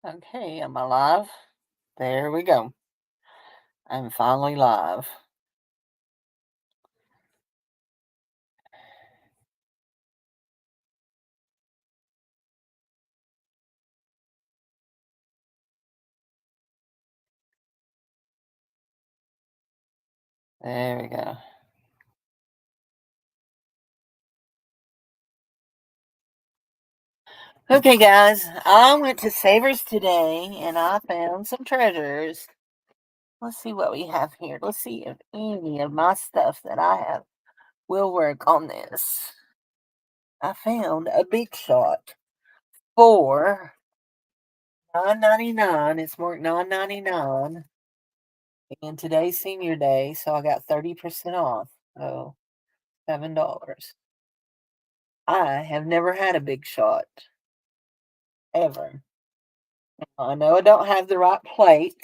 Okay, am I live? There we go. I'm finally live. There we go. Okay, guys, I went to Savers today and I found some treasures. Let's see what we have here. Let's see if any of my stuff that I have will work on this. I found a Big Shot for $9.99. It's marked $9.99. And today's senior day, so I got 30% off. So $7. I have never had a Big Shot ever. I know I don't have the right plate,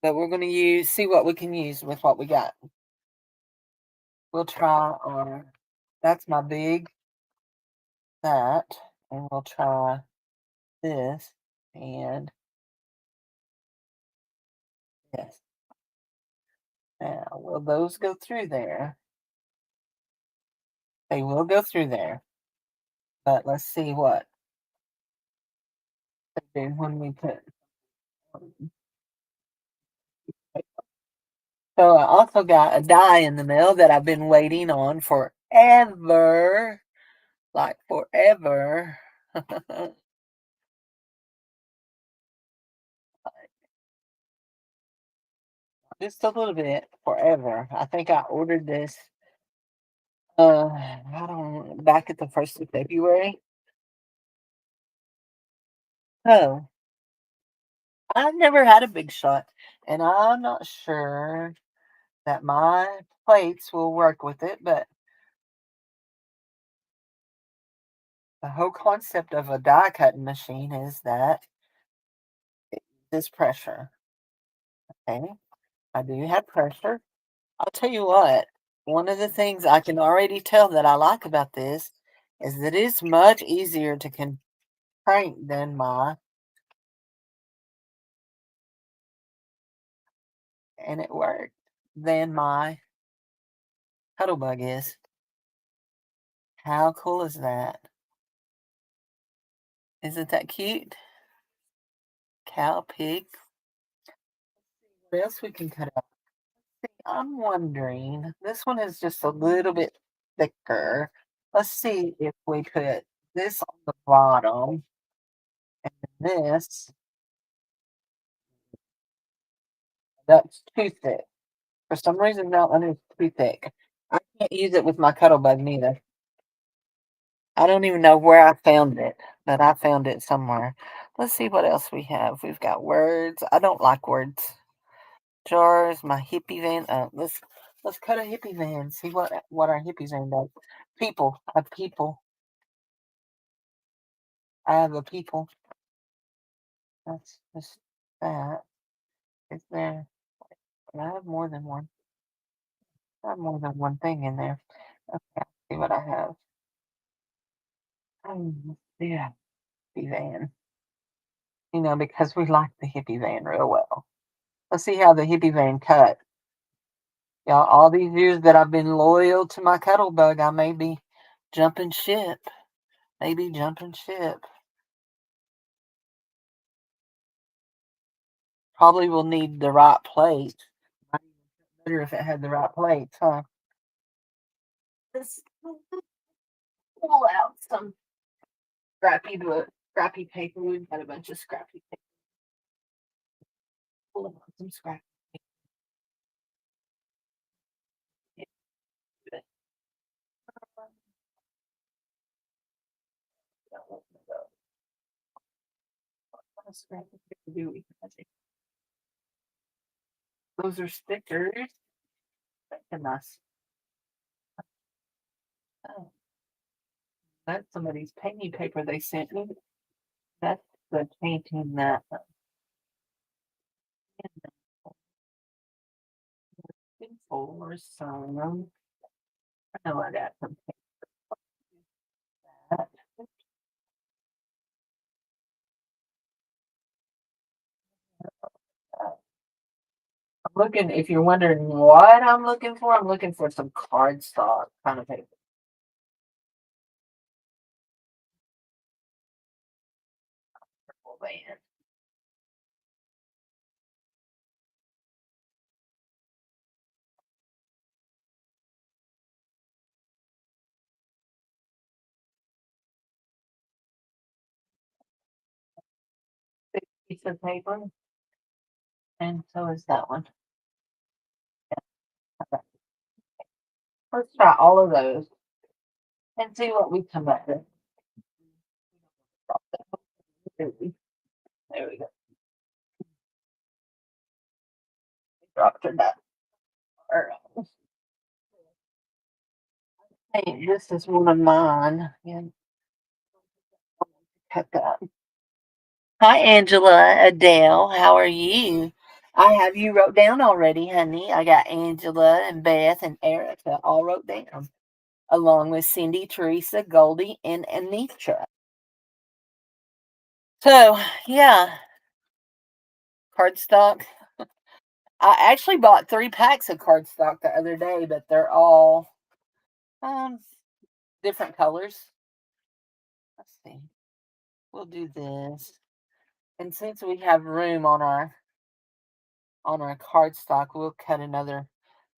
but we're going to see what we can use with what we got. We'll try our, that's my big, that, and we'll try this and this. Now, will those go through there? They will go through there, but let's see what they do when we put. So I also got a die in the mail that I've been waiting on forever, like forever. Just a little bit, forever. I think I ordered this, I don't back at the 1st of February. Oh, I've never had a Big Shot, and I'm not sure that my plates will work with it, but the whole concept of a die cutting machine is that this pressure. Okay, I do have pressure. I'll tell you what, one of the things I can already tell that I like about this is that it's much easier to crank than my, and it worked, than my Cuddlebug is. How cool is that? Isn't that cute? Cow, pig. What else we can cut out? I'm wondering, this one is just a little bit thicker. Let's see if we put this on the bottom and this, that's too thick. For some reason, that one is too thick. I can't use it with my Cuddlebug neither. I don't even know where I found it, but I found it somewhere. Let's see what else we have. We've got words. I don't like words. Jars, my hippie van. Let's cut a hippie van. See what our hippie van does. People, a people. I have a people. That's just that. Is there? I have more than one. I have more than one thing in there. Okay, let's see what I have. Yeah, hippie van. Because we like the hippie van real well. Let's see how the hippie van cut. Yeah, all these years that I've been loyal to my Cuddlebug, I may be jumping ship. Maybe jumping ship. Probably will need the right plate. Might even better if it had the right plates, huh? Let's pull out some scrappy paper. We've got a bunch of scrappy paper. Pull out some scrappy paper. What scrappy paper do we have? Those are stickers. That's nice. Oh, that's somebody's painting paper they sent me. That's the painting that for some. I know I got some that. Looking, if you're wondering what I'm looking for some cardstock kind of paper. Oh, man. Big piece of paper, and so is that one. Okay. Let's try all of those and see what we come up with. There we go. Dropped her down. Hey, this is one of mine. Yeah, cut that. Hi, Angela, Adele. How are you? I have you wrote down already, honey. I got Angela and Beth and Erica all wrote down, along with Cindy, Teresa, Goldie, and Anitra. So, yeah, cardstock. I actually bought 3 packs of cardstock the other day, but they're all um different colors. Let's see. We'll do this. And since we have room on our cardstock, we'll cut another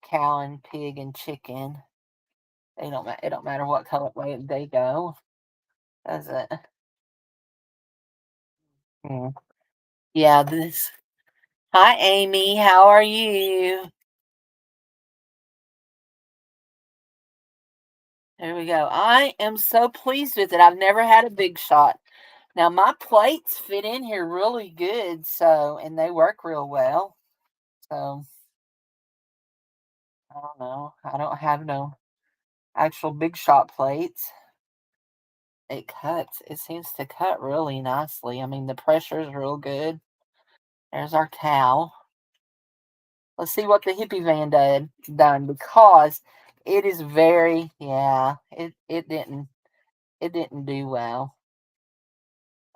cow and pig and chicken. It don't matter what color way they go, does it? Mm. Yeah, this. Hi, Amy. How are you? There we go. I am so pleased with it. I've never had a big shot. Now my plates fit in here really good, so and they work real well. So I don't know. I don't have no actual big shot plates. It cuts. It seems to cut really nicely. I mean, the pressure is real good. There's our cow. Let's see what the hippie van done because it is very yeah. It didn't do well.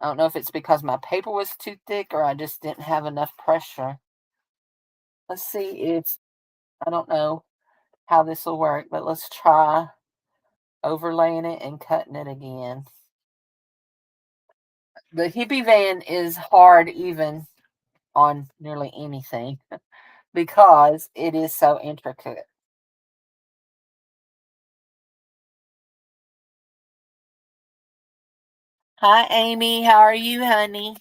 I don't know if it's because my paper was too thick or I just didn't have enough pressure. Let's see if I don't know how this will work, but let's try overlaying it and cutting it again. The hippie van is hard even on nearly anything because it is so intricate. Hi, Amy. How are you, honey?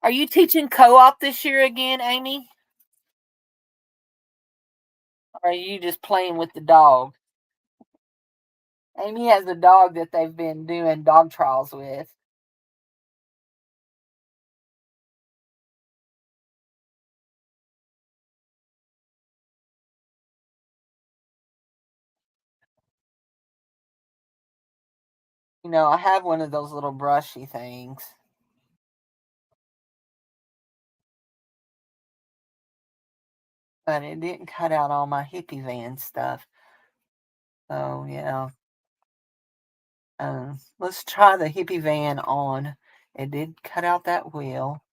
Are you teaching co op this year again, Amy? Or are you just playing with the dog? Amy has a dog that they've been doing dog trials with. You know, I have one of those little brushy things, but it didn't cut out all my hippie van stuff. So, yeah. Let's try the hippie van on. It did cut out that wheel.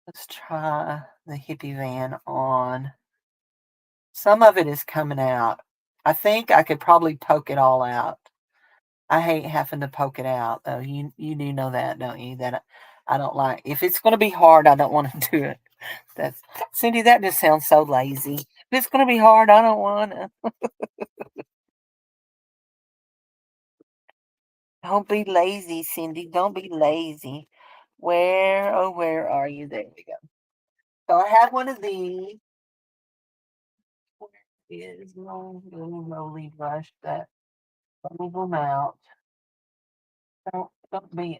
Let's try the hippie van on. Some of it is coming out. I think I could probably poke it all out. I hate having to poke it out, though. You do know that, don't you? That I don't like. If it's going to be hard, I don't want to do it. That's Cindy. That just sounds so lazy. If it's going to be hard, I don't want to. Don't be lazy, Cindy. Don't be lazy. Where, oh, where are you? There we go. So I have one of these. Where is my little roly brush that rolls them out? Don't be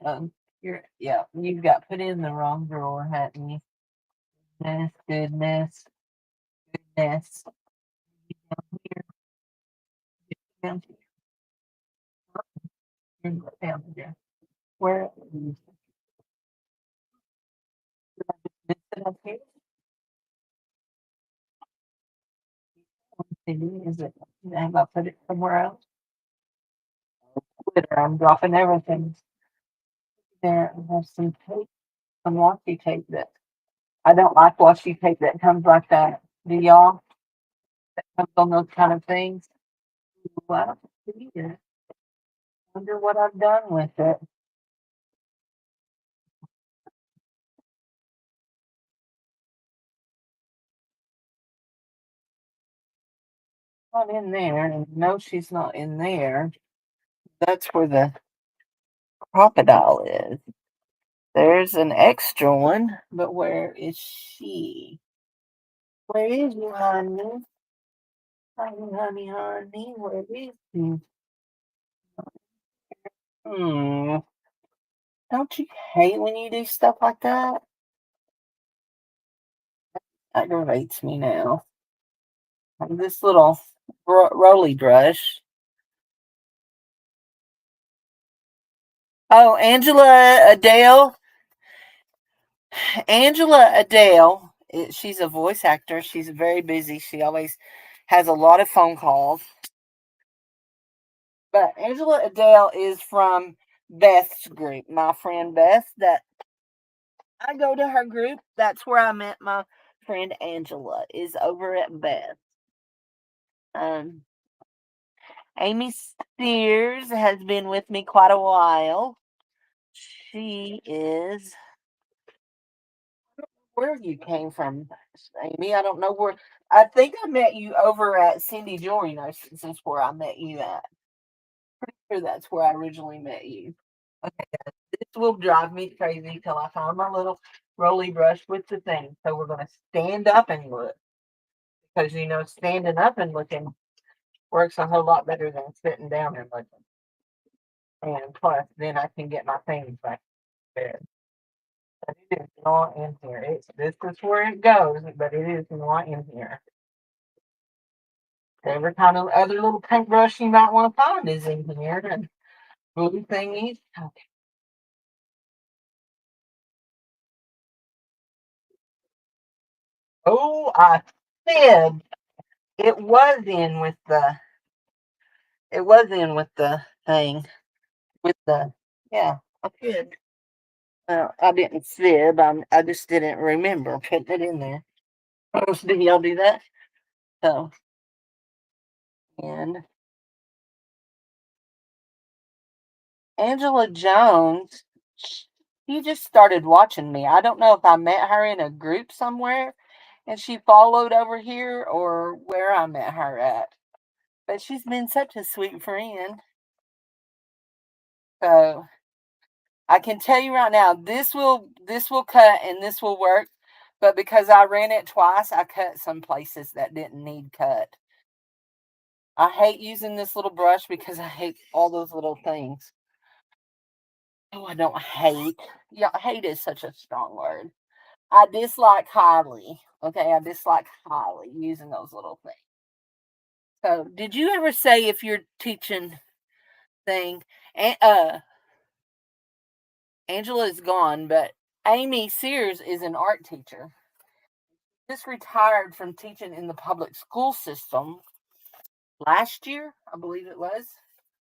you're yeah, you've got put in the wrong drawer, hadn't you? Goodness, goodness. Here, down here, down here. Where is it up here? Is it? Have I put it somewhere else? Glitter. I'm dropping everything. There, I have some tape. some washi tape that I don't like washi tape that comes like that. Do y'all? That comes on those kind of things. Well, I don't see it. Wonder what I've done with it. Not in there. And no, she's not in there. That's where the crocodile is. There's an extra one, but where is she? Where is you, honey? Honey, honey, honey, where is you? Hmm. Don't you hate when you do stuff like that? Aggravates me now. Like this little roly brush. Oh, Angela Adele. She's a voice actor. She's very busy. She always has a lot of phone calls. But Angela Adele is from Beth's group. My friend Beth, that I go to her group. That's where I met my friend Angela, is over at Beth. Um, Amy Spears has been with me quite a while. She is where you came from, Amy. I don't know where. I think I met you over at Cindy Jewelry Nurses. Is where I met you at. Sure, that's where I originally met you. Okay, guys, this will drive me crazy till I find my little roly brush with the thing. So we're gonna stand up and look because standing up and looking works a whole lot better than sitting down and looking. And plus, then I can get my things back there. But it is not in here. This is where it goes, but it is not in here. Every kind of other little paintbrush you might want to find is in here. And blue thingies. Okay. Oh, I said it was in with the. It was in with the thing. With the. Yeah, I did. I didn't fib. I just didn't remember putting it in there. Oh, did y'all do that? So, and Angela Jones, she just started watching me. I don't know if I met her in a group somewhere and she followed over here or where I met her at. But she's been such a sweet friend. So I can tell you right now, this will cut and this will work. But because I ran it twice, I cut some places that didn't need cut. I hate using this little brush because I hate all those little things. Oh, I don't hate. Yeah, hate is such a strong word. I dislike highly. Okay, I dislike highly using those little things. So, did you ever say if you're teaching thing, Angela is gone, but Amy Sears is an art teacher. Just retired from teaching in the public school system last year, I believe it was.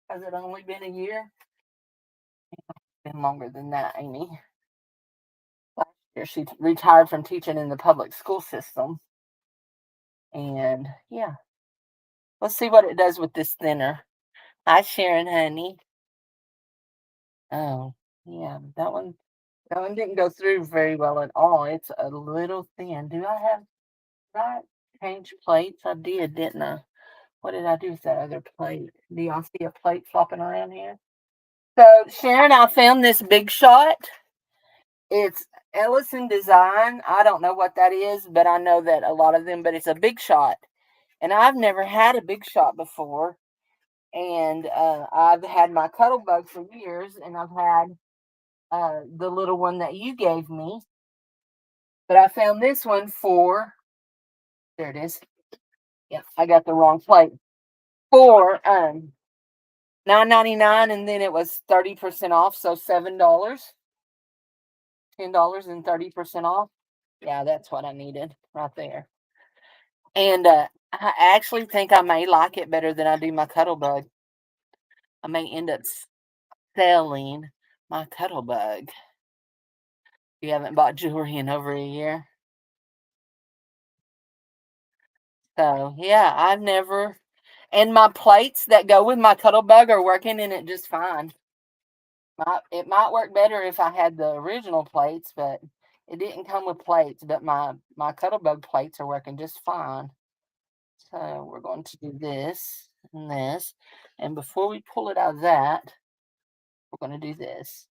Has it only been a year? Been longer than that, Amy. Last year, she retired from teaching in the public school system. And yeah, let's see what it does with this thinner. Hi, Sharon, honey. Oh, yeah, that one didn't go through very well at all. It's a little thin. Do I have right? Change plates? I did, didn't I? What did I do with that other plate? Do y'all see a plate flopping around here? So, Sharon, I found this Big Shot. It's Ellison Design. I don't know what that is, but I know that a lot of them, but it's a Big Shot. And I've never had a Big Shot before. And I've had my Cuddle Bug for years, and I've had the little one that you gave me. But I found this one for, there it is. Yeah, I got the wrong plate. For $9.99, and then it was 30% off, so $7, $10 and 30% off. Yeah, that's what I needed right there. And I actually think I may like it better than I do my Cuddle Bug. I may end up selling my Cuddle Bug. You haven't bought jewelry in over a year? So, yeah, I've never and my plates that go with my Cuttlebug are working in it just fine. It might work better if I had the original plates, but it didn't come with plates, but my Cuttlebug plates are working just fine. So, we're going to do this and this, and before we pull it out of that, we're gonna do this.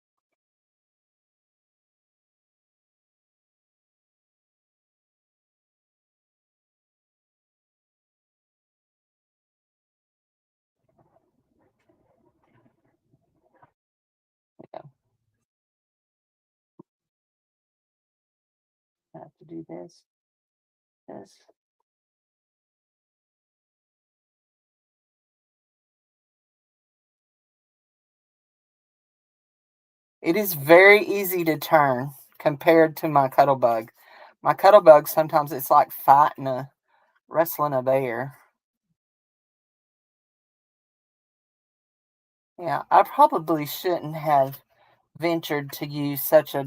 Yeah, I have to do this. It is very easy to turn compared to my Cuttlebug. My Cuttlebug, sometimes it's like wrestling a bear. Yeah, I probably shouldn't have ventured to use such a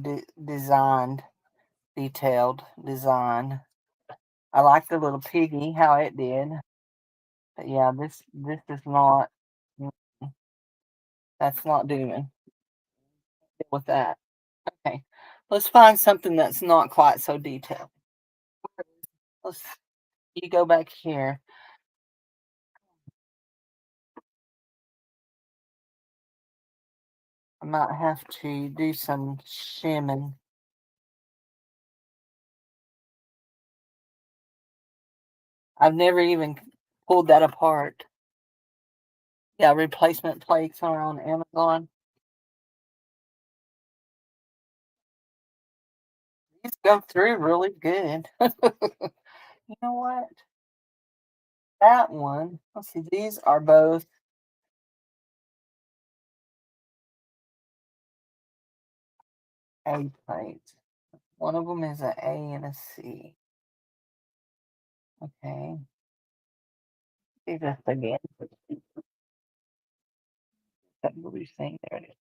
detailed design. I like the little piggy, how it did. But yeah, this is not, mm, that's not doing with that. Okay, let's find something that's not quite so detailed. Let's, you go back here. I might have to do some shimming. I've never even pulled that apart. Yeah, replacement plates are on Amazon. These go through really good. You know what? That one, let's see, these are both A plates. One of them is an A and a C. Okay. See this again. That blue thing. There it is.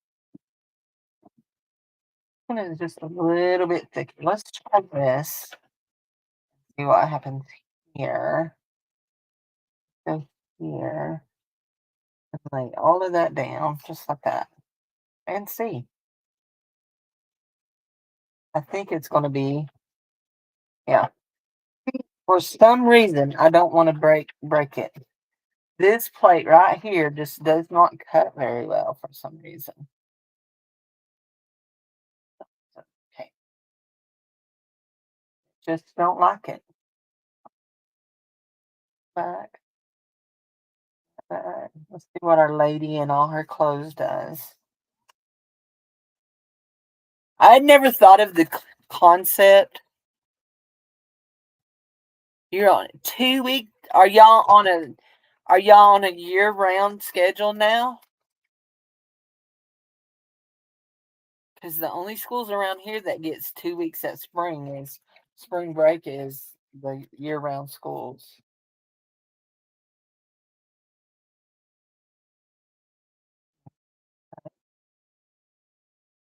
One is just a little bit thicker. Let's try this. See what happens here. Go here. And lay all of that down, just like that. And see. I think it's going to be, yeah. For some reason, I don't want to break it. This plate right here just does not cut very well for some reason. So, okay, just don't like it. Back, back. Let's see what Our Lady in all her clothes does. I had never thought of the concept. You're on 2 week. Are y'all on a year round schedule now? Because the only schools around here that gets 2 weeks at spring break is the year round schools.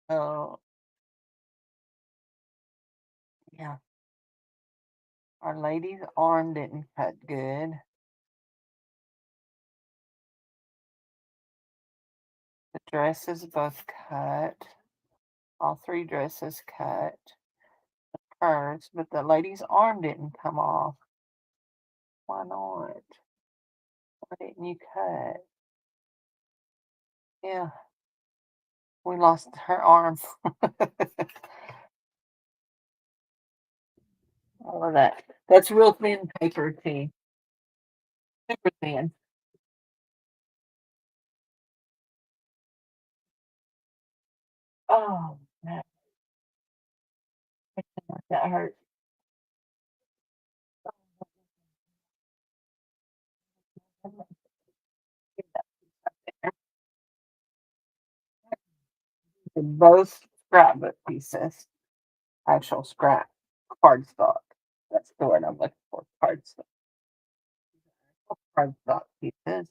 Oh, yeah. Our Lady's arm didn't cut good. The dresses both cut. All three dresses cut. Hers, but the lady's arm didn't come off. Why not? Why didn't you cut? Yeah, we lost her arm. All of that. That's real thin paper too. Super thin. Oh, that hurt. Both scrapbook pieces. Actual scrap cardstock. That's the word I'm looking for. Cardstock. Cardstock pieces.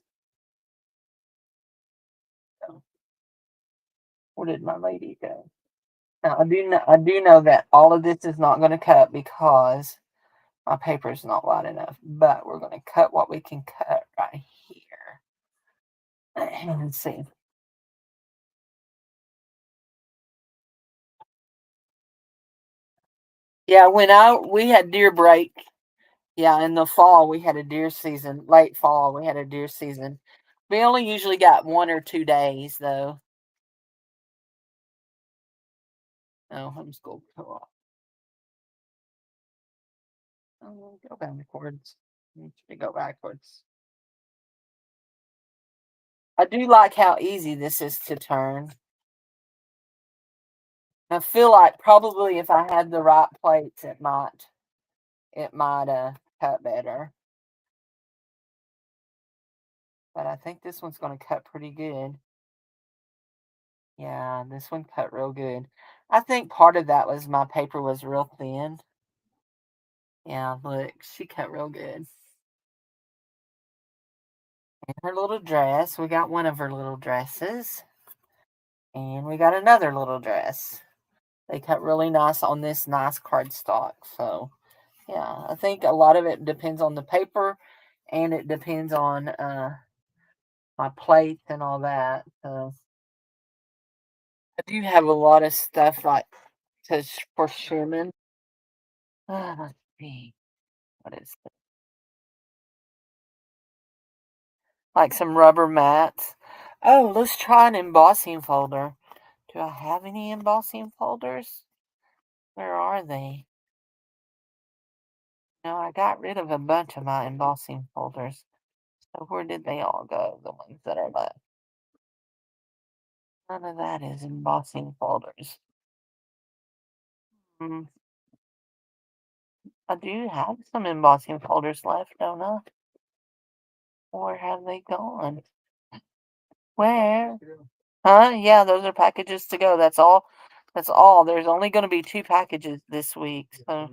So, where did my lady go? Now, I do know that all of this is not gonna cut because my paper is not wide enough, but we're gonna cut what we can cut right here. And see. Yeah, we had deer break. Yeah, in the fall we had a deer season. Late fall we had a deer season. We only usually got 1 or 2 days though. Oh, homeschool co-op. Oh, go backwards. Need to go backwards. I do like how easy this is to turn. I feel like probably if I had the right plates, it might cut better. But I think this one's gonna cut pretty good. Yeah, this one cut real good. I think part of that was my paper was real thin. Yeah, look, she cut real good. And her little dress, we got one of her little dresses. And we got another little dress. They cut really nice on this nice cardstock. So, yeah, I think a lot of it depends on the paper and it depends on my plates and all that. So, I do have a lot of stuff like for swimming. Let's see. What is it? Like some rubber mats. Oh, let's try an embossing folder. Do I have any embossing folders? Where are they? No, I got rid of a bunch of my embossing folders. So where did they all go? The ones that are left. None of that is embossing folders. Hmm, I do have some embossing folders left, don't I? Where have they gone? Where? Huh? Yeah, those are packages to go. That's all. That's all. There's only going to be 2 packages this week. So,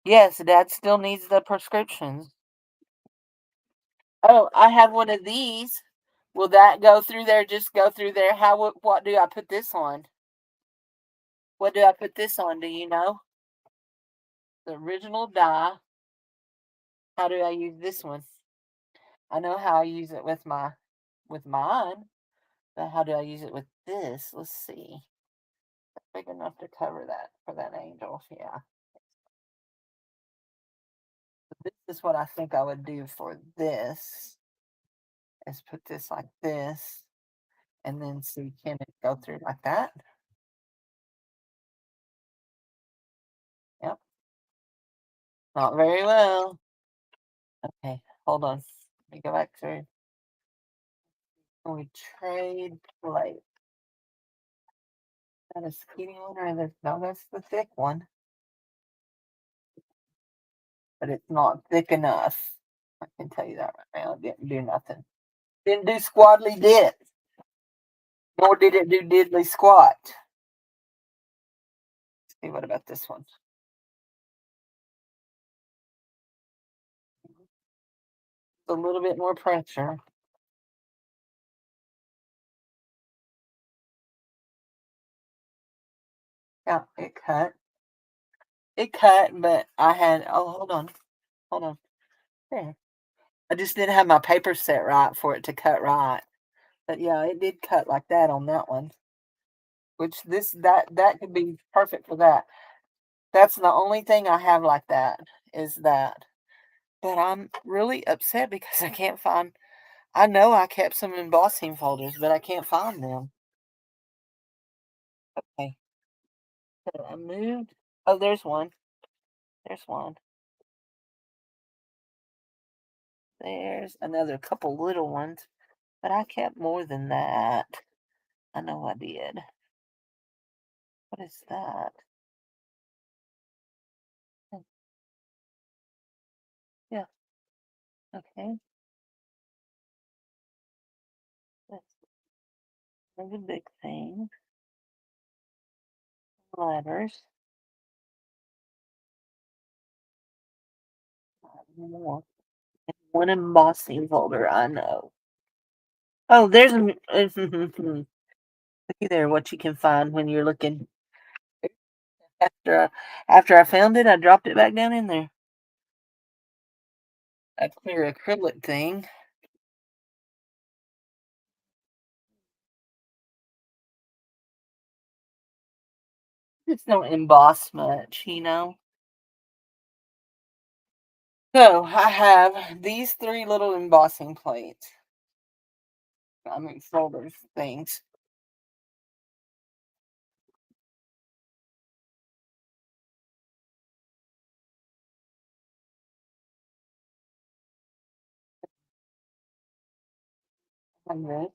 yes, Dad still needs the prescriptions. Oh, I have one of these. Will that go through there? Just go through there. What do I put this on? What do I put this on? Do you know? The original die. How do I use this one? I know how I use it with mine, but how do I use it with this? Let's see. Big enough to cover that for that angel. Yeah. This is what I think I would do for this. Is put this like this, and then see can it go through like that? Yep. Not very well. Okay, hold on. Let me go back through. Can we trade plate? That a skinny one or no, that's the thick one. But it's not thick enough. I can tell you that right now. It didn't do nothing. Didn't do squadly dit, nor did it do diddly squat. Let's see, what about this one? A little bit more pressure. Yeah, it cut. It cut, but I had, oh, hold on. Hold on. There. I just didn't have my paper set right for it to cut right. But yeah, it did cut like that on that one. Which that could be perfect for that. That's the only thing I have like that is that. But I'm really upset because I can't find. I know I kept some embossing folders, but I can't find them. Okay, so I moved. Oh, there's one. There's one. There's another couple little ones, but I kept more than that. I know I did. What is that? Oh, yeah. Okay. That's another big thing. Letters. More. One embossing folder. I know. Oh, there's See there what you can find when you're looking. After I found it, I dropped it back down in there. A clear acrylic thing. It's don't emboss much, you know. So I have these three little embossing plates. I mean folders things. And this.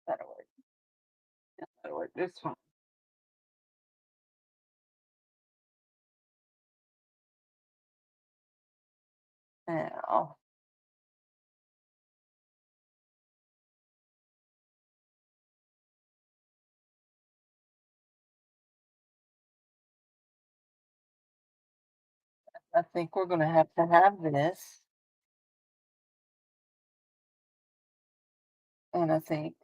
That'll work. That'll work. This one. Now I think we're gonna have to have this. And I think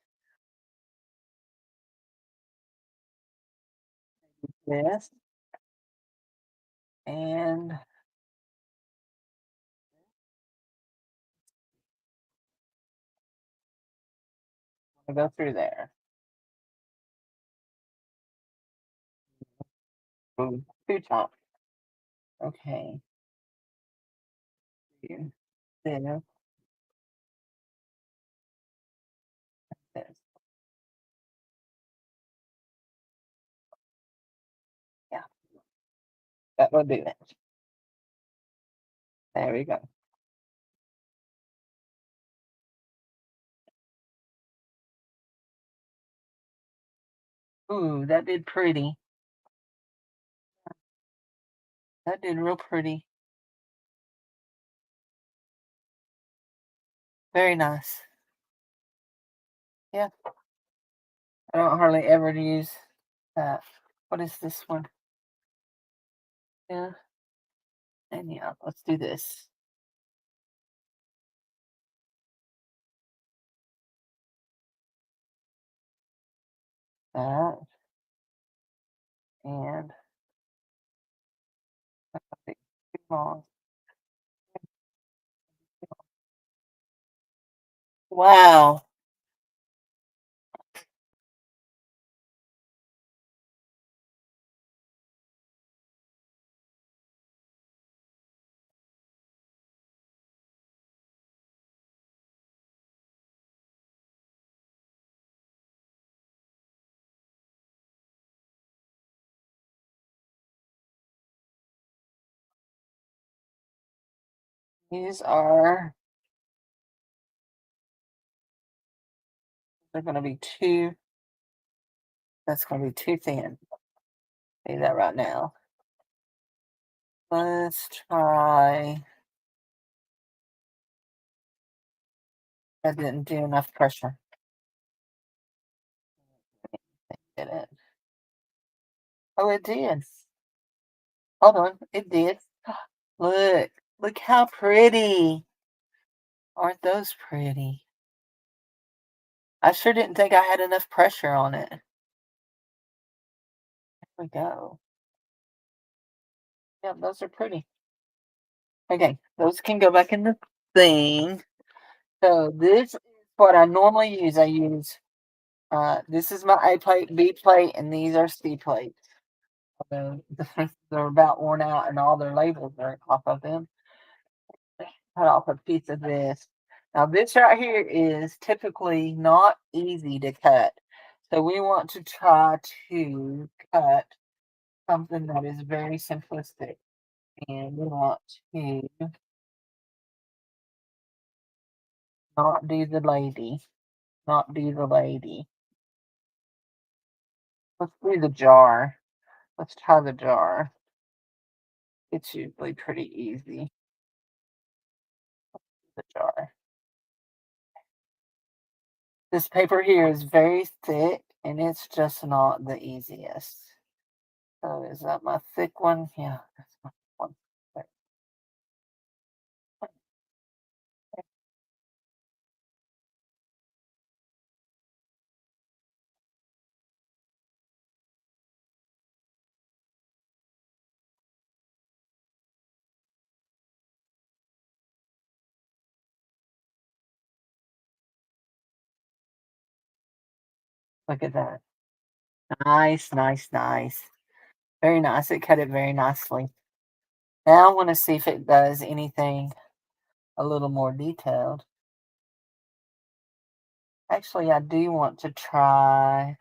this. And I go through there. Boom. Two top. Okay. Here. There. This. Yeah. That will do it. There we go. Ooh, that did pretty. That did real pretty. Very nice. Yeah. I don't hardly ever use that. What is this one? Yeah. And yeah, let's do this. That and okay, too long. Wow. These are they're gonna be too that's gonna be too thin. Do that right now. Let's try. I didn't do enough pressure. Did it? Oh, it did. Hold on, it did. Look, look how pretty. Aren't those pretty? I sure didn't think I had enough pressure on it. There we go. Yeah, those are pretty. Okay, those can go back in the thing. So this is what I normally use. I use this is my A plate, B plate, and these are C plates. So they're about worn out and all their labels are off of them. Cut off a piece of this. Now this right here is typically not easy to cut. So we want to try to cut something that is very simplistic. And we want to not do the lady. Not do the lady. Let's do the jar. Let's try the jar. It's usually pretty easy. The jar. This paper here is very thick and it's just not the easiest. So is that my thick one? Yeah, that's my one. There. Look at that. Nice, nice, nice. Very nice. It cut it very nicely. Now I want to see if it does anything a little more detailed. Actually, I do want to try.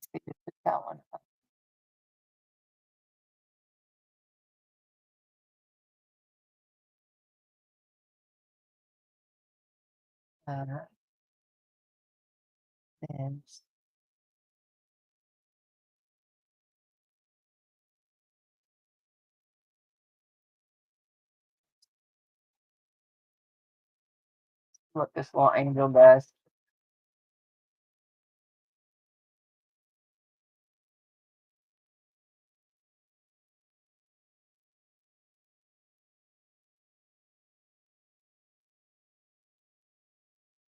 See if it's that one. Uh, and what this little angel does.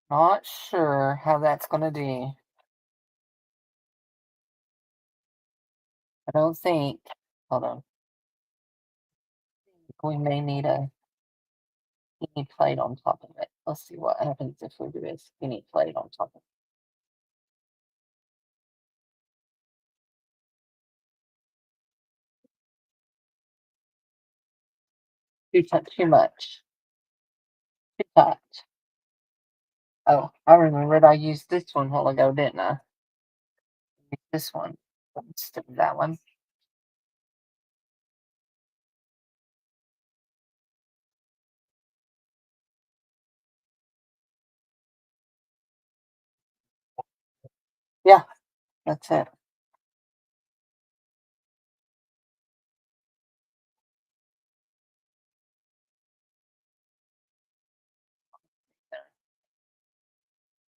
Not sure how that's going to do. I don't think. Hold on. We may need a skinny plate on top of it. Let's see what happens if we do a skinny plate on top of it. Too much. Too tight. Oh, I remembered I used this one a while ago, didn't I? This one instead of that one. Yeah, that's it.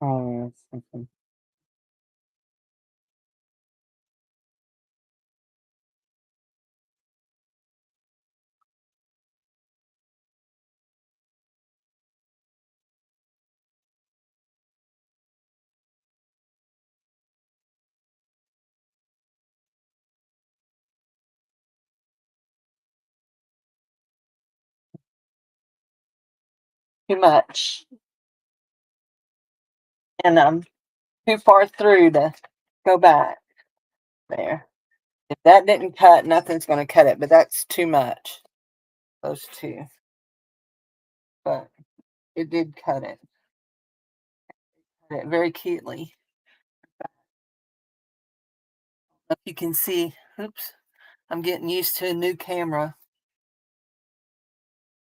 Mhm. Too much. And I'm too far through to go back there. If that didn't cut, nothing's going to cut it, but that's too much. Those two. But it did cut it. Cut it very cutely. If you can see, oops, I'm getting used to a new camera.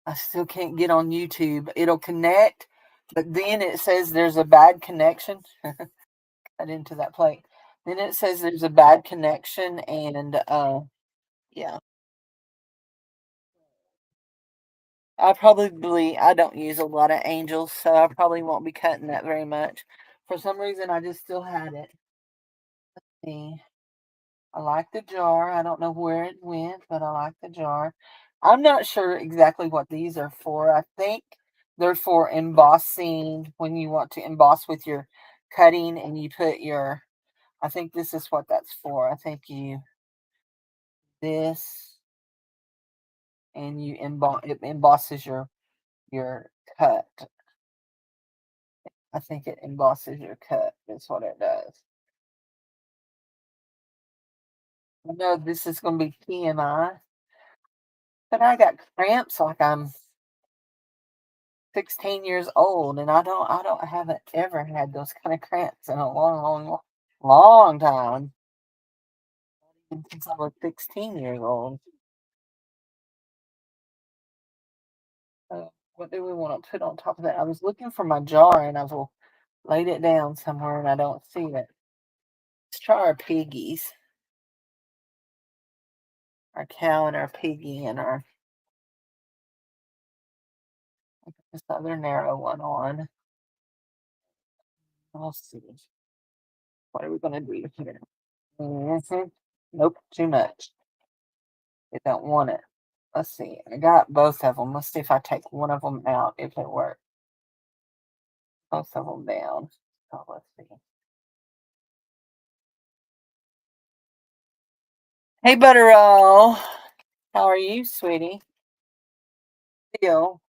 I still can't get on YouTube. It'll connect, but then it says there's a bad connection. Cut into that plate. Then it says there's a bad connection, and yeah. I don't use a lot of angels, so I probably won't be cutting that very much. For some reason, I just still had it. See, I like the jar. I don't know where it went, but I like the jar. I'm not sure exactly what these are for. I think they're for embossing when you want to emboss with your cutting and you put your, I think this is what that's for. I think you, this, and you emboss, it embosses your cut. I think it embosses your cut. That's what it does. I know this is going to be TMI, but I got cramps like I'm 16 years old, and I haven't ever had those kind of cramps in a long, long, long time. Even since I was 16 years old. What do we want to put on top of that? I was looking for my jar, and I've laid it down somewhere, and I don't see it. Let's try our piggies. Our cow and our piggy and our this other narrow one on. We'll see. What are we gonna do here? Nope, too much. They don't want it. Let's see. I got both of them. Let's see if I take one of them out, if it works. Both of them down. Oh, let's see. Hey, Butterroll. How are you, sweetie? Still.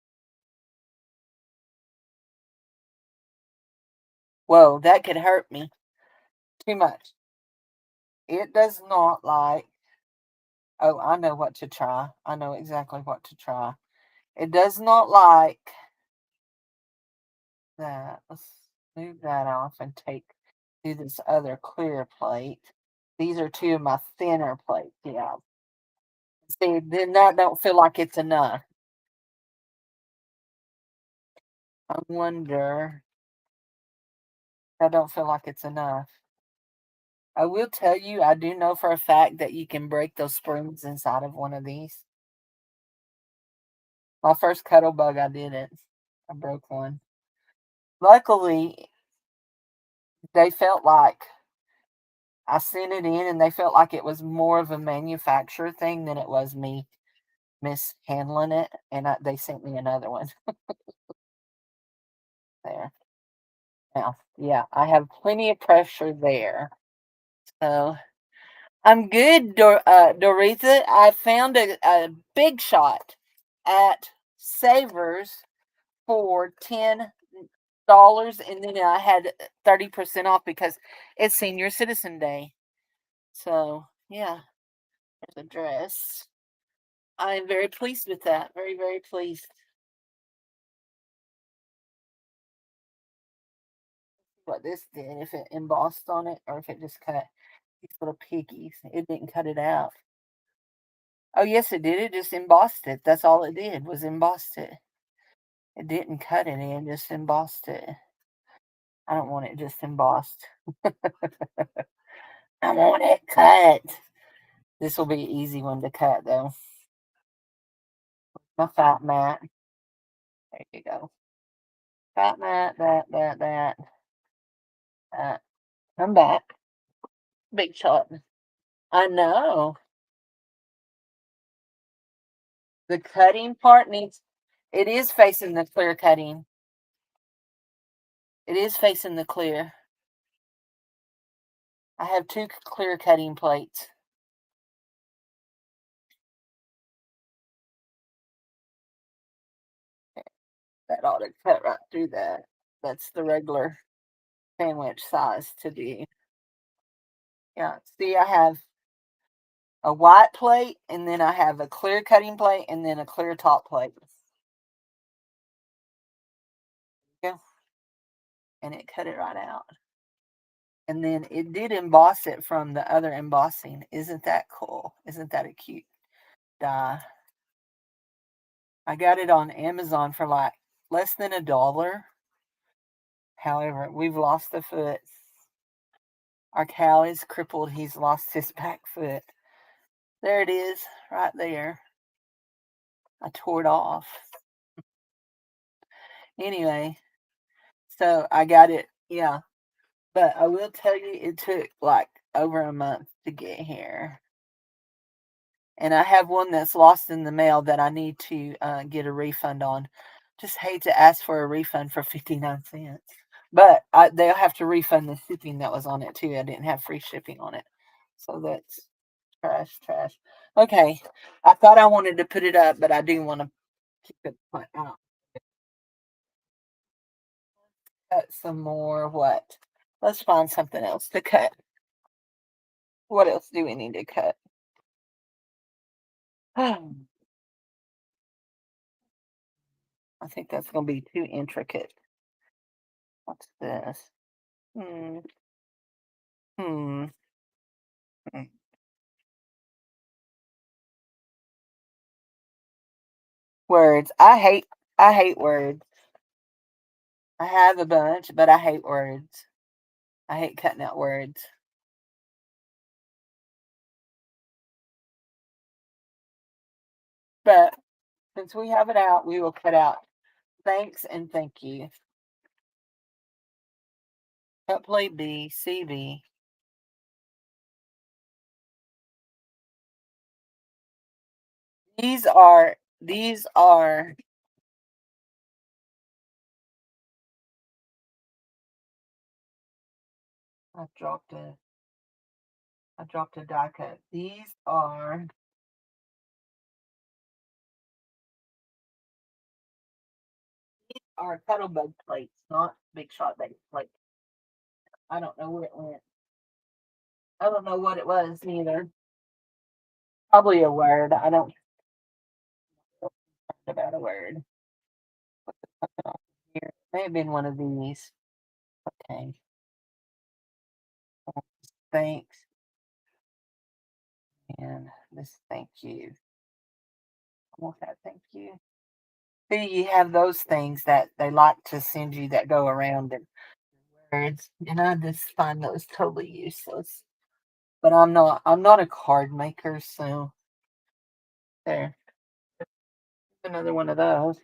Whoa, that could hurt me. Too much. It does not like. Oh, I know what to try. I know exactly what to try. It does not like that. Let's move that off and do this other clear plate. These are two of my thinner plates. Yeah. See, then that don't feel like it's enough. I wonder. I don't feel like it's enough. I will tell you, I do know for a fact that you can break those springs inside of one of these. My first cuddle bug, I did it. I broke one. Luckily, they felt like I sent it in and they felt like it was more of a manufacturer thing than it was me mishandling it. And they sent me another one there. Now, yeah, I have plenty of pressure there. So I'm good, Doretha. I found a big shot at Savers for $10, and then I had 30% off because it's Senior Citizen Day. So yeah, there's a dress. I am very pleased with that. Very, very pleased. What this did, if it embossed on it, or if it just cut these little piggies. It didn't cut it out. Oh yes, it did. It just embossed it. That's all it did was embossed it. It didn't cut it in, just embossed it. I don't want it just embossed. I want it cut. This will be an easy one to cut though. My fat mat. There you go. Fat mat, that. Uh, come back. Big shot. I know. The cutting part needs, it is facing the clear cutting. It is facing the clear. I have two clear cutting plates. That ought to cut right through that. That's the regular sandwich size to be. Yeah. See, I have a white plate, and then I have a clear cutting plate, and then a clear top plate. Yeah. And it cut it right out. And then it did emboss it from the other embossing. Isn't that cool? Isn't that a cute die? I got it on Amazon for like less than $1. However, we've lost a foot. Our cow is crippled. He's lost his back foot. There it is, right there. I tore it off. Anyway, so I got it. Yeah. But I will tell you, it took like over a month to get here. And I have one that's lost in the mail that I need to get a refund on. Just hate to ask for a refund for 59 cents. But they'll have to refund the shipping that was on it too. I didn't have free shipping on it. So that's trash, trash. Okay. I thought I wanted to put it up, but I do want to keep it put out. Cut some more. What? Let's find something else to cut. What else do we need to cut? I think that's going to be too intricate. What's this? Hmm. Hmm. hmm. Words. I hate words. I have a bunch, but I hate words. I hate cutting out words. But since we have it out, we will cut out thanks and thank you. Cut plate B, CB. These are I dropped a die cut. These are kettlebell plates, not big shot bait plates. I don't know where it went. I don't know what it was neither. Probably a word. I don't know about a word. Here. May have been one of these. Okay. Thanks. And this thank you. Almost that thank you. See, you have those things that they like to send you that go around in words, and I just find those totally useless. But I'm not a card maker, so there. Another one of those.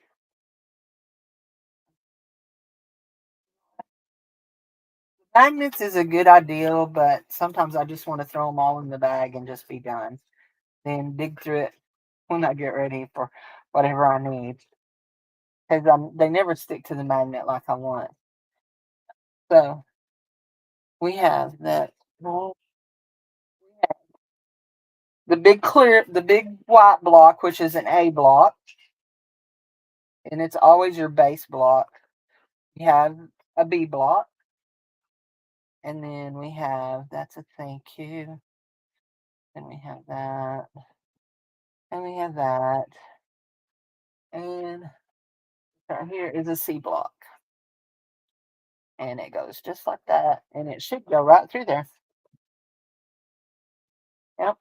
Magnets is a good idea, but sometimes I just want to throw them all in the bag and just be done. Then dig through it when I get ready for whatever I need. Because they never stick to the magnet like I want. So we have that. Well, the big white block, which is an A block, and it's always your base block. We have a B block, and then we have that's a thank you. Then we have that, and we have that, and right here is a C block, and it goes just like that, and it should go right through there. Yep.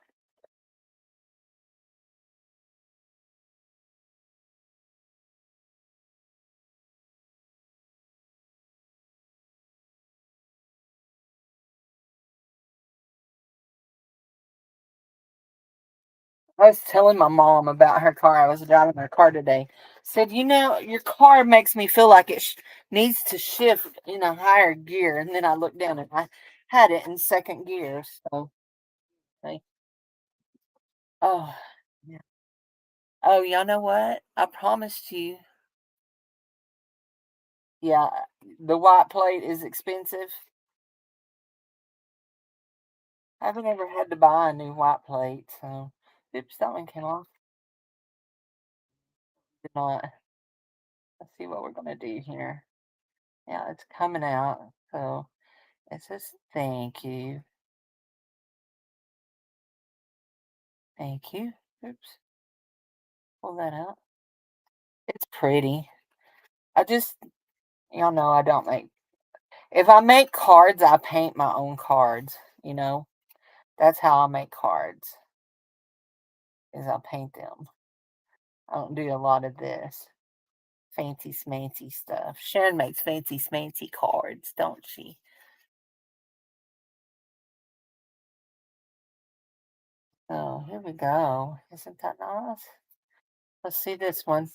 I was telling my mom about her car. I was driving her car today. Said, your car makes me feel like it needs to shift in a higher gear. And then I looked down and I had it in second gear. So, like, oh, yeah. Oh, y'all know what? I promised you. Yeah, the white plate is expensive. I haven't ever had to buy a new white plate. So, oops, that one came off. Did not. Let's see what we're going to do here. Yeah, it's coming out. So, it says thank you. Thank you. Oops. Pull that out. It's pretty. I just, y'all know I don't make, if I make cards, I paint my own cards, you know? That's how I make cards, is I paint them. I don't do a lot of this fancy smancy stuff. Sharon makes fancy smancy cards, don't she? Oh, here we go. Isn't that nice? Let's see this one.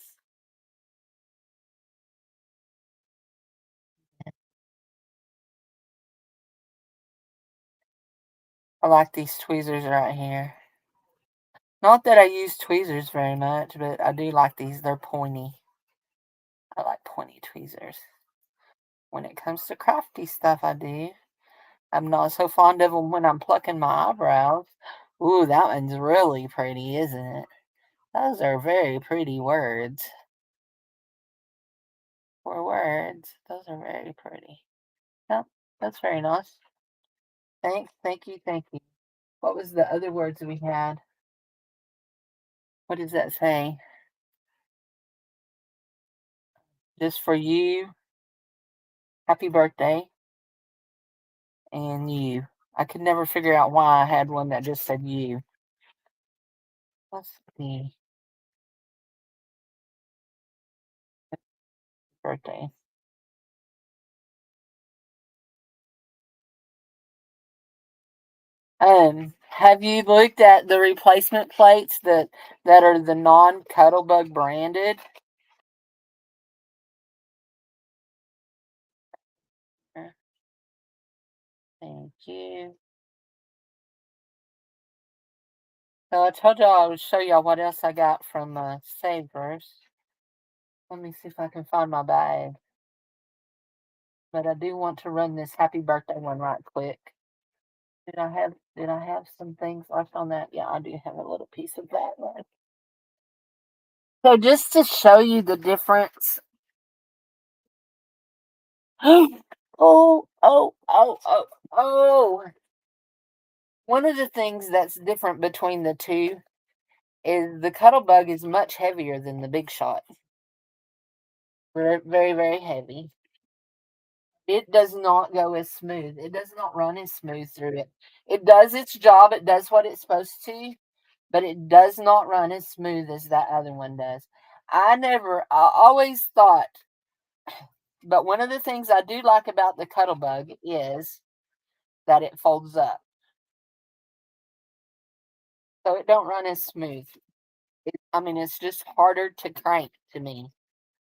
I like these tweezers right here. Not that I use tweezers very much, but I do like these. They're pointy. I like pointy tweezers. When it comes to crafty stuff, I do. I'm not so fond of them when I'm plucking my eyebrows. Ooh, that one's really pretty, isn't it? Those are very pretty words. For words, those are very pretty. Yep, that's very nice. Thanks, thank you, thank you. What was the other words we had? What does that say? Just for you, happy birthday, and you. I could never figure out why I had one that just said you. Let's see. Birthday. Have you looked at the replacement plates that are the non-Cuttlebug branded? Thank you. So I told y'all I would show y'all what else I got from Savers. Let me see if I can find my bag. But I do want to run this happy birthday one right quick. Did I have some things left on that? Yeah, I do have a little piece of that left. So just to show you the difference. Oh, oh, oh, oh, oh. One of the things that's different between the two is the Cuttlebug is much heavier than the Big Shot. Very, very, very heavy. It does not go as smooth. It does not run as smooth through it. It does its job. It does what it's supposed to, but it does not run as smooth as that other one does. I always thought, but one of the things I do like about the Cuttlebug is that it folds up. So it don't run as smooth. I mean, it's just harder to crank to me.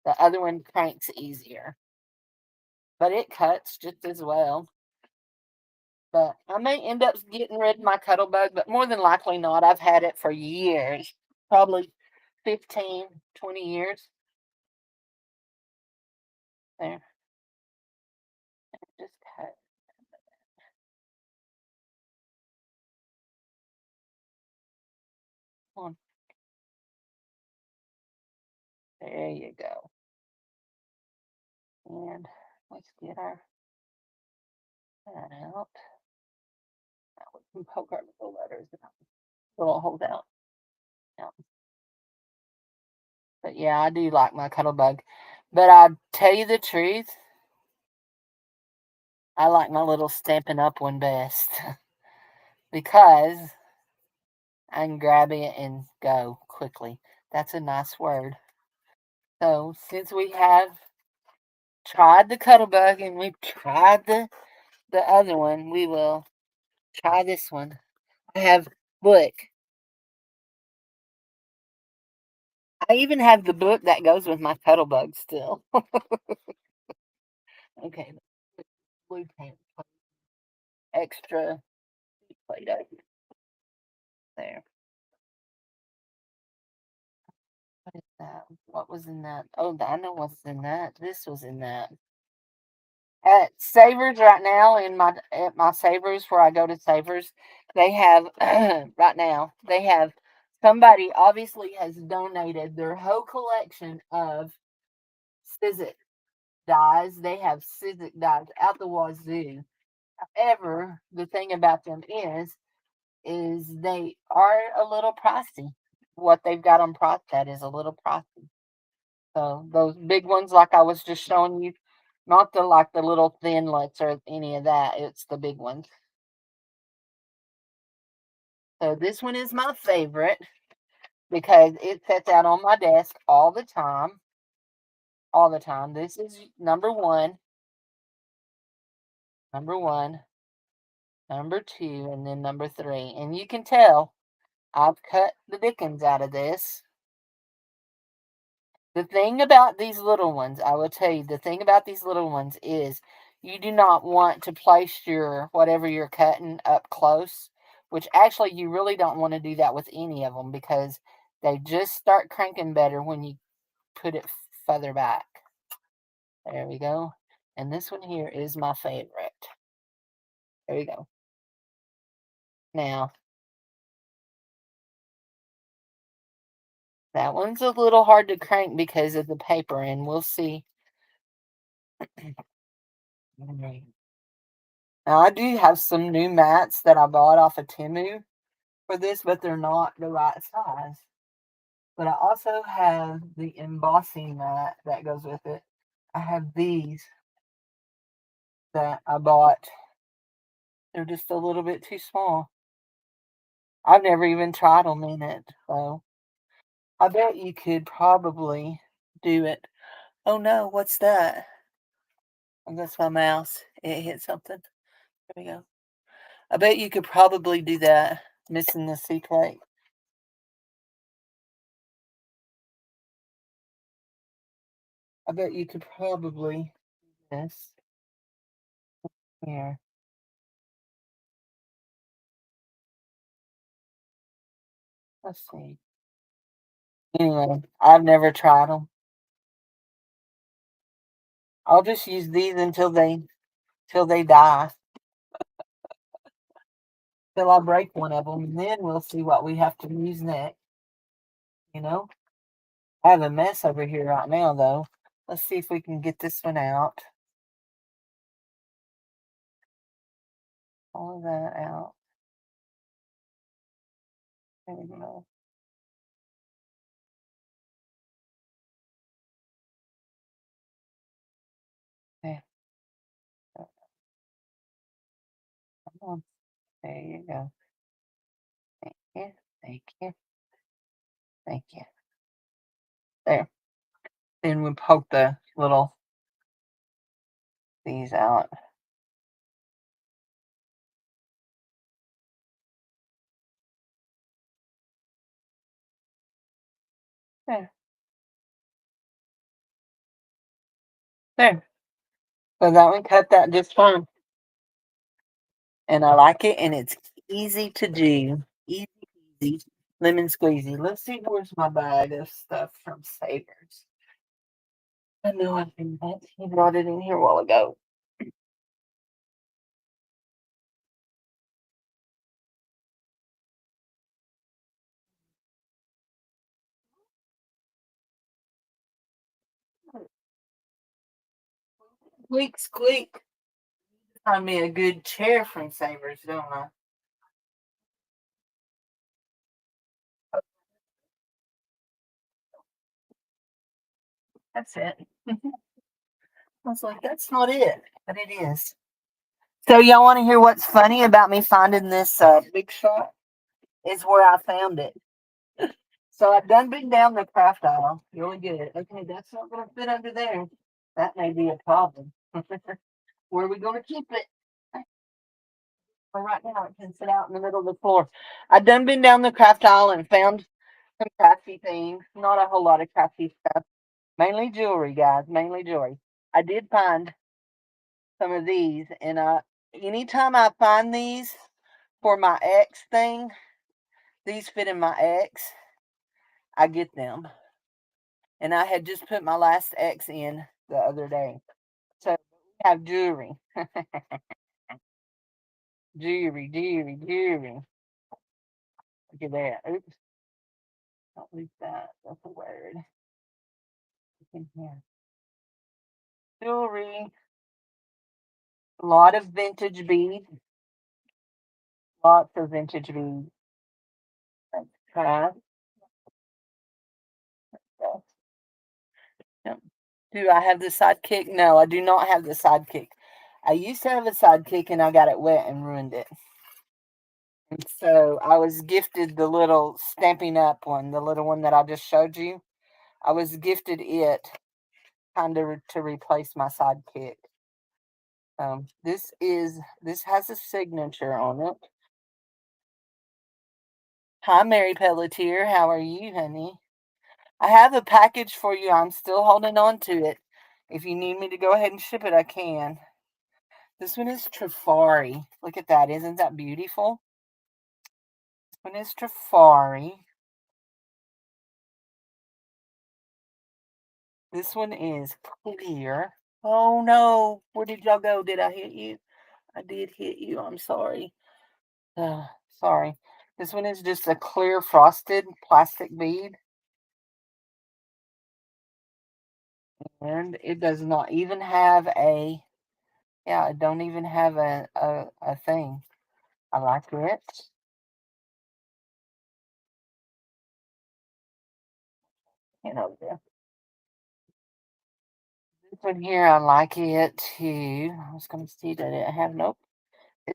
The other one cranks easier, but it cuts just as well. But I may end up getting rid of my Cuttlebug, but more than likely not. I've had it for years, probably 15, 20 years. There, just cut on. There you go. And let's get our that out. Now we can poke our little letters out. Little hold out. Yeah. But yeah, I do like my Cuttlebug. But I'll tell you the truth, I like my little Stampin' Up one best because I can grab it and go quickly. That's a nice word. So since we have tried the Cuttlebug and we've tried the other one, we will try this one. I have book. I even have the book that goes with my Cuttlebug still. Okay, blue paint, extra Play-Doh there. What is that? What was in that? Oh, I know what's in that. This was in that. At Savers right now, in my at my Savers where I go to Savers, they have right now they have somebody obviously has donated their whole collection of Sizzix dies. They have Sizzix dies out the wazoo. However, the thing about them is they are a little pricey. What they've got on price that is a little pricey. So those big ones, like I was just showing you, not the like the little thinlets or any of that. It's the big ones. So this one is my favorite because it sits out on my desk all the time. All the time. This is number one, number two, and then number three. And you can tell I've cut the dickens out of this. The thing about these little ones, I will tell you, the thing about these little ones is you do not want to place your whatever you're cutting up close, which actually you really don't want to do that with any of them because they just start cranking better when you put it further back. There we go. And this one here is my favorite. There we go. Now, that one's a little hard to crank because of the paper, and we'll see. Now, I do have some new mats that I bought off of Temu for this, but they're not the right size. But I also have the embossing mat that goes with it. I have these that I bought. They're just a little bit too small. I've never even tried them in it, so I bet you could probably do it. Oh no, what's that? Oh, that's my mouse. It hit something. There we go. I bet you could probably do that. Missing the C plate. I bet you could probably do this here. Let's see. Anyway, I've never tried them. I'll just use these until they die. Till I break one of them, and then we'll see what we have to use next. You know, I have a mess over here right now, though. Let's see if we can get this one out. All of that out. I don't know. There, come on. There you go. Thank you. Thank you. Thank you. There. Then we poke the little these out. There. There. So that one cut that just fine. And I like it, and it's easy to do. Easy peasy. Lemon squeezy. Let's see where's my bag of stuff from Savers. I know I've been that he brought it in here a while ago. Squeak squeak. Find me a good chair from Savers, don't I? That's it. I was like, that's not it, but it is. So y'all want to hear what's funny about me finding this big shot? Is where I found it. So I've done been down the craft aisle. Really good. Okay, that's not going to fit under there. That may be a problem. Where are we going to keep it? For right now, it can sit out in the middle of the floor. I've done been down the craft aisle and found some crafty things. Not a whole lot of crafty stuff. Mainly jewelry, guys. Mainly jewelry. I did find some of these, and anytime I find these for my ex thing, these fit in my ex. I get them, and I had just put my last ex in the other day. So we have jewelry, jewelry. Look at that. Oops, don't leave that. That's a word. Look in here. Jewelry. A lot of vintage beads. Lots of vintage beads. Let's try. Yep. Do I have the sidekick? No, I do not have the sidekick. I used to have a sidekick and I got it wet and ruined it. And so I was gifted the little Stamping Up one, the little one that I just showed you. I was gifted it kind of to replace my sidekick. This has a signature on it. Hi, Mary Pelletier. How are you, honey? I have a package for you. I'm still holding on to it. If you need me to go ahead and ship it, I can. This one is Trifari. Look at that. Isn't that beautiful? This one is Trifari. This one is clear. Oh no. Where did y'all go? Did I hit you? I did hit you. I'm sorry. Sorry. This one is just a clear frosted plastic bead. And it does not even have yeah, it don't even have a thing. I like it. You know, this one here, I like it too. I was going to see that it have nope.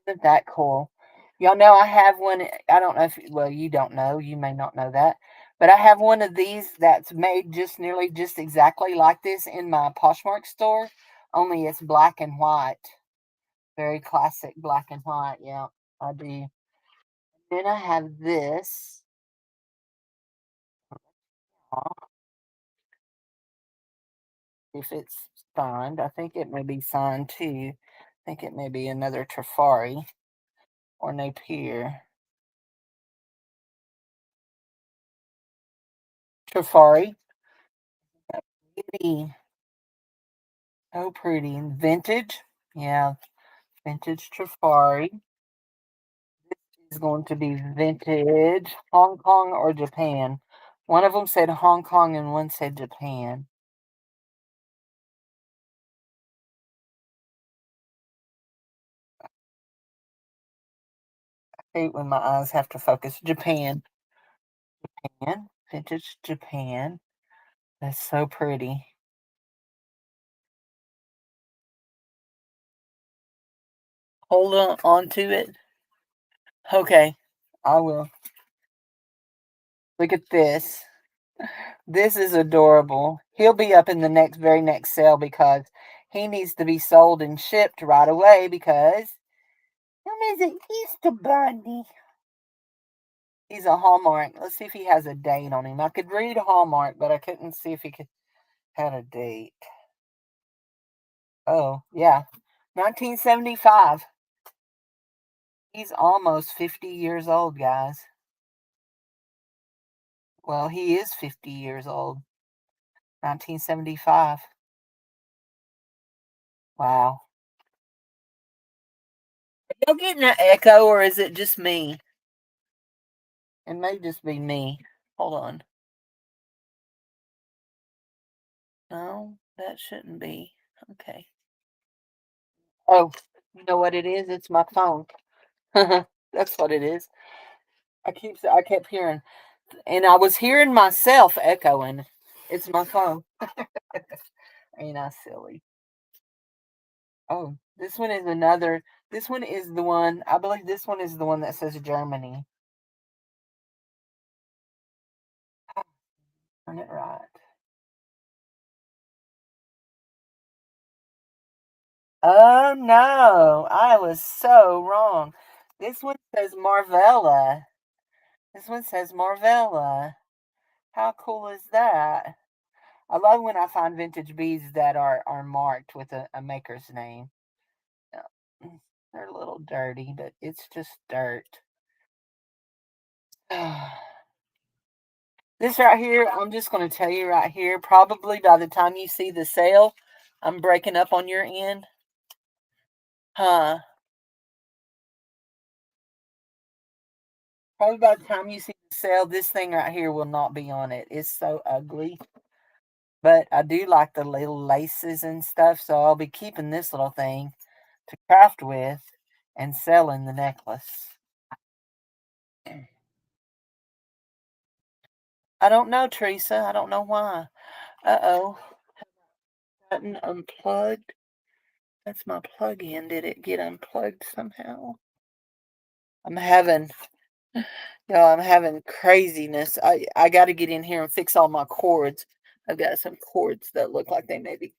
Isn't that cool? Y'all know I have one. I don't know if, well, you don't know. You may not know that. But I have one of these that's made just nearly just exactly like this in my Poshmark store, only it's black and white. Very classic black and white. Yeah, I do. Then I have this. If it's signed, I think it may be signed too. I think it may be another Trifari or Napier. Trifari. Pretty. So pretty. Vintage. Yeah, vintage Trifari is going to be vintage Hong Kong or Japan. One of them said Hong Kong and one said Japan. I hate when my eyes have to focus. Japan. Japan. Vintage Japan. That's so pretty. Hold on to it. Okay, I will. Look at this. This is adorable. He'll be up in the very next sale because he needs to be sold and shipped right away because him is an Easter bunny. He's a Hallmark. Let's see if he has a date on him. I could read Hallmark, but I couldn't see if he had a date. Oh, yeah. 1975. He's almost 50 years old, guys. Well, he is 50 years old. 1975. Wow. Are y'all getting that echo or is it just me? It may just be me. Hold on. No, that shouldn't be. Okay. Oh, you know what it is? It's my phone. That's what it is. I kept hearing, and I was hearing myself echoing. It's my phone. Ain't I silly? Oh, this one is another. This one is the one. I believe this one is the one that says Germany. Turn it right. Oh no, I was so wrong. This one says Marvella. This one says Marvella. How cool is that? I love when I find vintage beads that are marked with a maker's name. Yeah, they're a little dirty, but it's just dirt. This right here, I'm just going to tell you right here, probably by the time you see the sale, I'm breaking up on your end. Huh. Probably by the time you see the sale, this thing right here will not be on it. It's so ugly. But I do like the little laces and stuff, so I'll be keeping this little thing to craft with and selling the necklace. I don't know, Teresa. I don't know why. Uh-oh. Button unplugged. That's my plug-in. Did it get unplugged somehow? I'm having, I'm having craziness. I got to get in here and fix all my cords. I've got some cords that look like they may be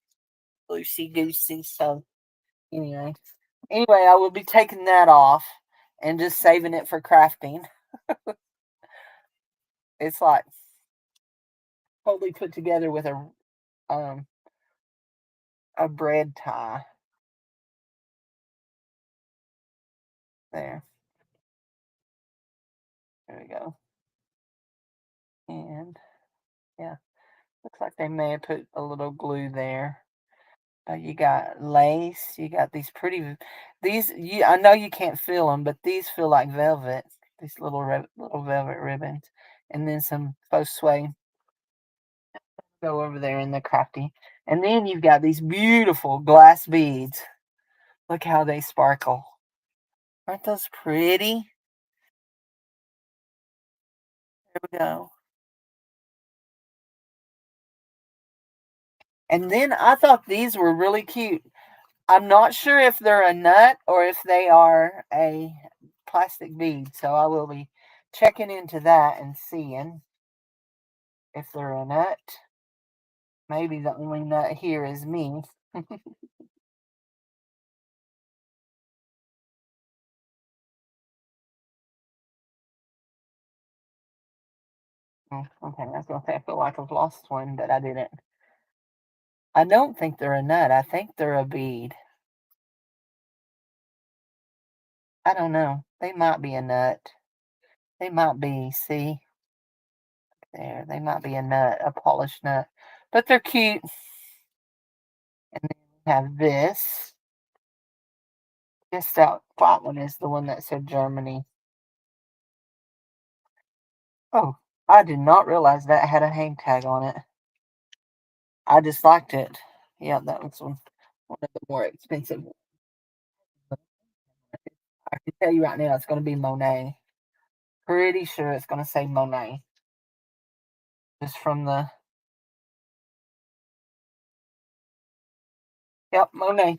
loosey-goosey. So anyway, I will be taking that off and just saving it for crafting. It's like totally put together with um a bread tie. There. There we go. And yeah, looks like they may have put a little glue there. You got lace. You got these pretty. These you. I know you can't feel them, but these feel like velvet. These little velvet ribbons, and then some faux suede. Go over there in the crafty, and then you've got these beautiful glass beads. Look how they sparkle. Aren't those pretty? There we go. And then I thought these were really cute. I'm not sure if they're a nut or if they are a plastic bead, so I will be checking into that and seeing if they're a nut. Maybe the only nut here is me. Okay, I was gonna say I feel like I've lost one, but I didn't. I don't think they're a nut. I think they're a bead. I don't know. They might be a nut. They might be. See there. They might be a nut, a polished nut, but they're cute. And then we have this. This out white one is the one that said Germany. Oh, I did not realize that had a hang tag on it. I just liked it. Yeah, that was one of the more expensive. I can tell you right now, it's going to be Monet. Pretty sure it's going to say Monet. Just from the, yep, Monet.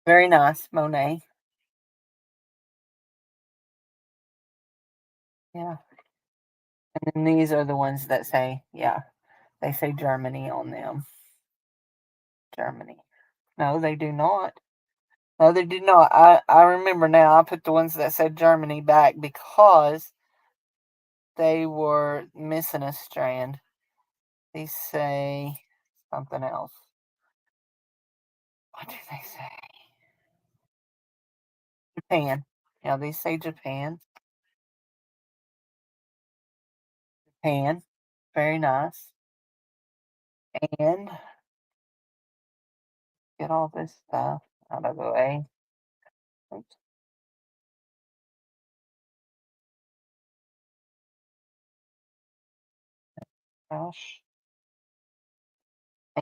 Very nice, Monet. Yeah. And then these are the ones that say, yeah, they say Germany on them. Germany. No, they do not. No, they do not. I remember now. I put the ones that said Germany back because they were missing a strand. These say something else. What do they say? Japan. Yeah, these say Japan. Japan. Very nice. And get all this stuff out of the way. Oops, gosh.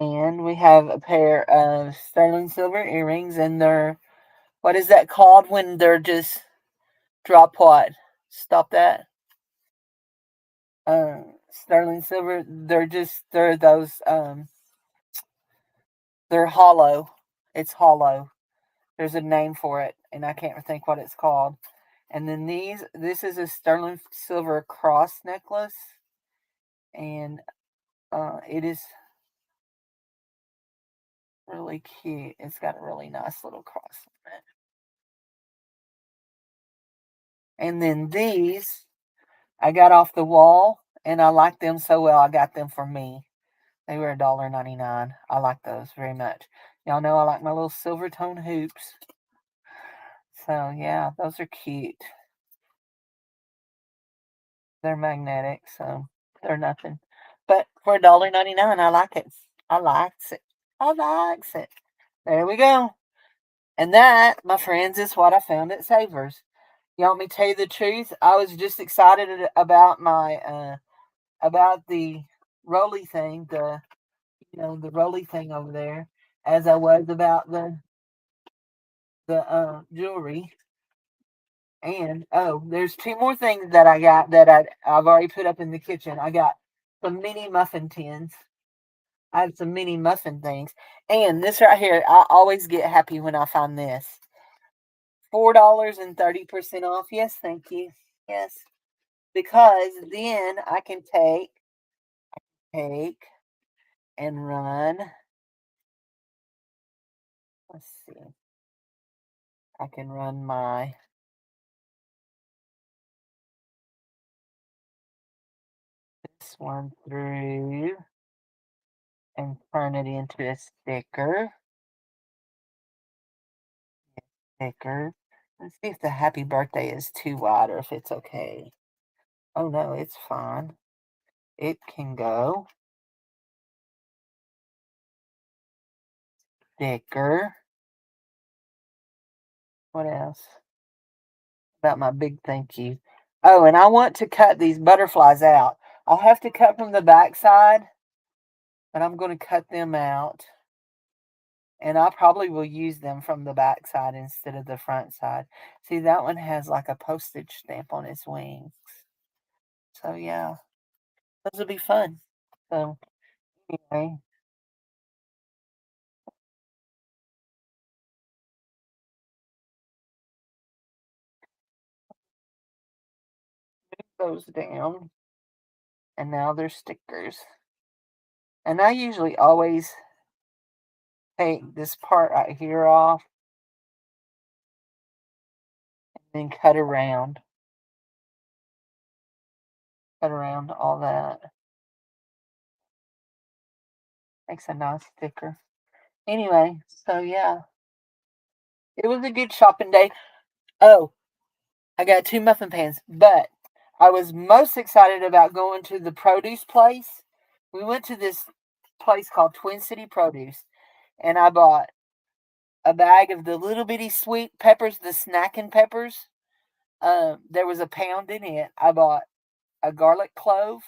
And we have a pair of sterling silver earrings, and they're, what is that called when they're just drop what? Stop that. Sterling silver. They're those they're hollow. It's hollow. There's a name for it, and I can't think what it's called. And then this is a sterling silver cross necklace, and it is really cute. It's got a really nice little cross on it. And then these I got off the wall, and I like them so well. I got them for me. They were $1.99. I like those very much. Y'all know I like my little silver tone hoops. So yeah, those are cute. They're magnetic, so they're nothing. But for $1.99, I like it. I likes it. I likes it. There we go. And that, my friends, is what I found at Savers. You want me to tell you the truth? I was just excited about my about the roly thing, the roly thing over there, as I was about the jewelry. And oh, there's two more things that I got that I've already put up in the kitchen. I got some mini muffin tins. I have some mini muffin things. And this right here, I always get happy when I find this. $4 and 30% off. Yes, thank you. Yes. Because then I can take and run. Let's see. I can run my this one through and turn it into a sticker. Sticker. Let's see if the happy birthday is too wide or if it's okay. Oh no, it's fine. It can go. Sticker. What else? About my big thank you. Oh, and I want to cut these butterflies out. I'll have to cut from the back side, but I'm going to cut them out. And I probably will use them from the back side instead of the front side. See, that one has like a postage stamp on its wings. So yeah, those will be fun. So anyway, those down. And now they're stickers. And I usually always take this part right here off and then cut around all that. Makes a nice sticker. Anyway, so yeah, it was a good shopping day. Oh, I got two muffin pans, but I was most excited about going to the produce place. We went to this place called Twin City Produce, and I bought a bag of the little bitty sweet peppers, the snacking peppers. There was a pound in it. I bought a garlic clove.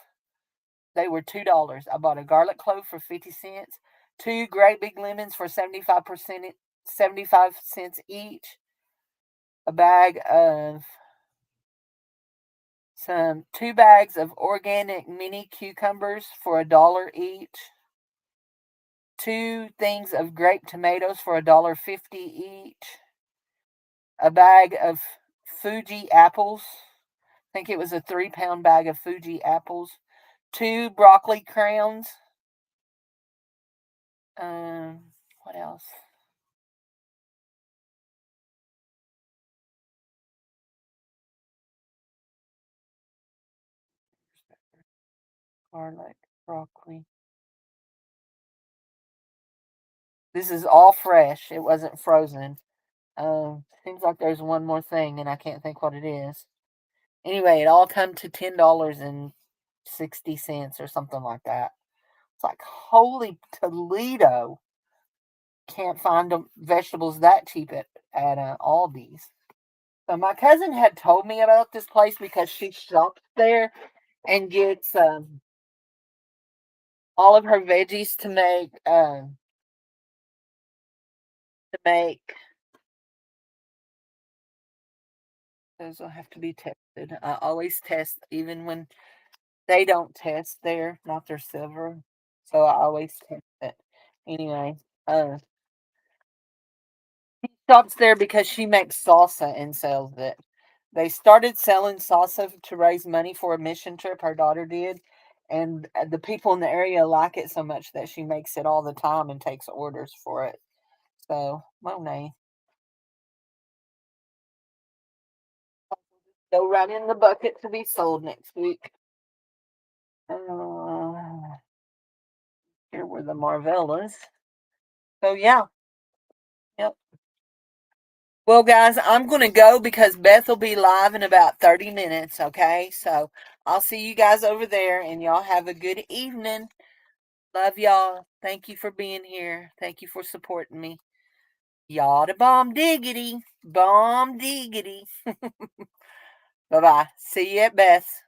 They were $2. I bought a garlic clove for 50 cents, two great big lemons for 75 cents each, a bag of Some 2 bags of organic mini cucumbers for $1 each. 2 things of grape tomatoes for $1.50 each. A bag of Fuji apples. I think it was a 3-pound bag of Fuji apples. 2 broccoli crowns. What else? Garlic, broccoli. This is all fresh. It wasn't frozen. Seems like there's one more thing, and I can't think what it is. Anyway, it all come to $10.60 or something like that. It's like, holy Toledo. Can't find vegetables that cheap at Aldi's. So my cousin had told me about this place because she shops there and gets all of her veggies to make those will have to be tested. I always test even when they don't test there, not their silver. So I always test it. Anyway, she shops there because she makes salsa and sells it. They started selling salsa to raise money for a mission trip her daughter did, and the people in the area like it so much that she makes it all the time and takes orders for it. So, Monet, go right in the bucket to be sold next week. Uh, Here were the Marvellas. So yeah, yep. Well, guys, I'm gonna go because Beth will be live in about 30 minutes. Okay, so I'll see you guys over there, and y'all have a good evening. Love y'all. Thank you for being here. Thank you for supporting me. Y'all to bomb diggity. Bomb diggity. Bye bye. See you at Beth's.